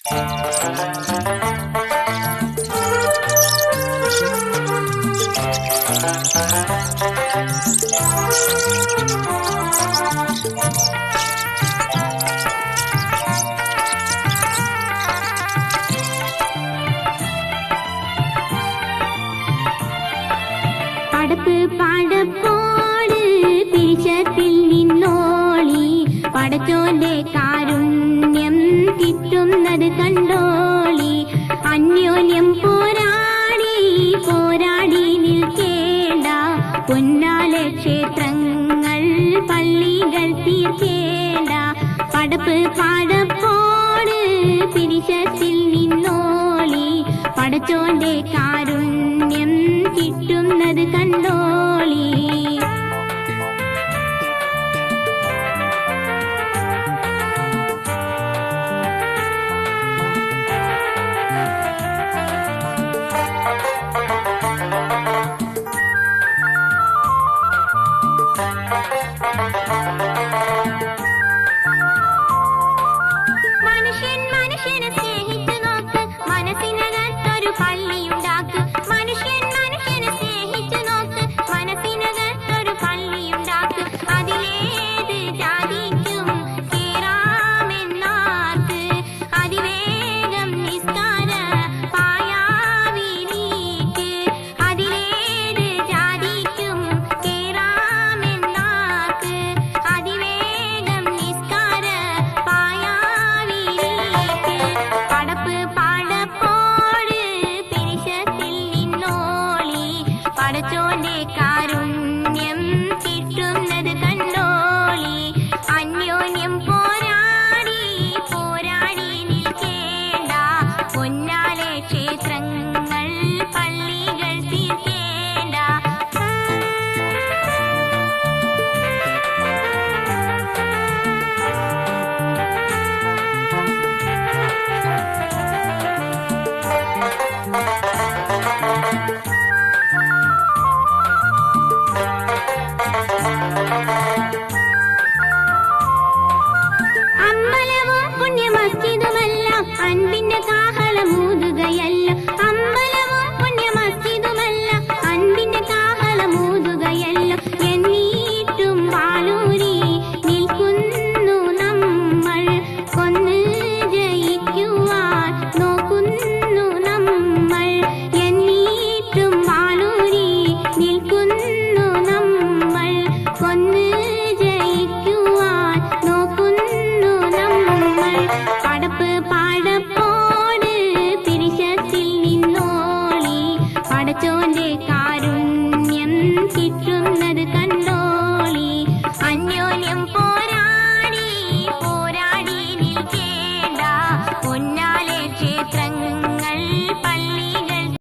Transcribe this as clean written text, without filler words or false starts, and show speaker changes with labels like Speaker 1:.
Speaker 1: പടപ്പ് പാടപ്പോട് പിരിശത്തിൽ നിന്നോളി പടച്ചോന്റെ കാരുണ്യം കിട്ടുന്നത് കണ്ടോളി. അന്യോന്യം പോരാടി പോരാടി നിൽക്കേണ്ട പൊന്നാലെ ക്ഷേത്രങ്ങൾ പള്ളികൾ തീർക്കേണ്ട. പടപ്പ് പാടപ്പോട് പിരിശത്തിൽ നിന്നോളി പടച്ചോന്റെ കാരുണ്യം കിട്ടുന്നത് കണ്ടോളി. മനുഷ്യൻ മനുഷ്യനെ സ്നേഹിച്ചു നോക്ക്, മനസ്സിനകത്തൊരു പള്ളിയുണ്ടാക്ക്. മനുഷ്യൻ മനുഷ്യനെ സ്നേഹിച്ചു നോക്ക്, മനസ്സിനകത്തൊരു പള്ളിയുണ്ടാക്ക്. അതിലേത് ജാതിക്കും കേറാമെന്നാർക്ക്, അതിവേഗം നിസ്കാര പായാവിനീക്ക്. അതിലേത് ജാതിക്കും കേറാമെന്നാർക്ക്, അതിവേഗം നിസ്കാര പായാവിനീക്ക്. പടപ്പ് പാടപ്പോട് പിരിശത്തിൽ നിന്നോളി പടച്ചോന്റെ കാരുണ്യം കിട്ടുന്നത് കണ്ടോളി. അന്യോന്യം പോരാടി പോരാടി നിൽക്കേണ്ട പൊന്നാലെ ക്ഷേത്രങ്ങൾ പള്ളികൾ തീർക്കേണ്ട. അമ്പലവും പുണ്യ മസ്ജിദുമല്ല അൻപിന്റെ കാഹളമൂതുകയല്ല. അമ്പലവും പുണ്യ മസ്ജിദുമല്ല അൻപിന്റെ കാഹളമൂതുകയല്ല. എന്നീട്ടും വാളൂരി നിൽക്കുന്നു നമ്മൾ, കൊന്ന് ജയിക്കുവാൻ നോക്കുന്നു നമ്മൾ. എന്നീട്ടും വാളൂരി നിൽക്കുന്നു നമ്മൾ, കൊന്ന് ജയിക്കുവാൻ നോക്കുന്നു നമ്മൾ. പടപ്പ് പാടപ്പോട് പിരിശത്തിൽ നിന്നോളി പടച്ചോന്റെ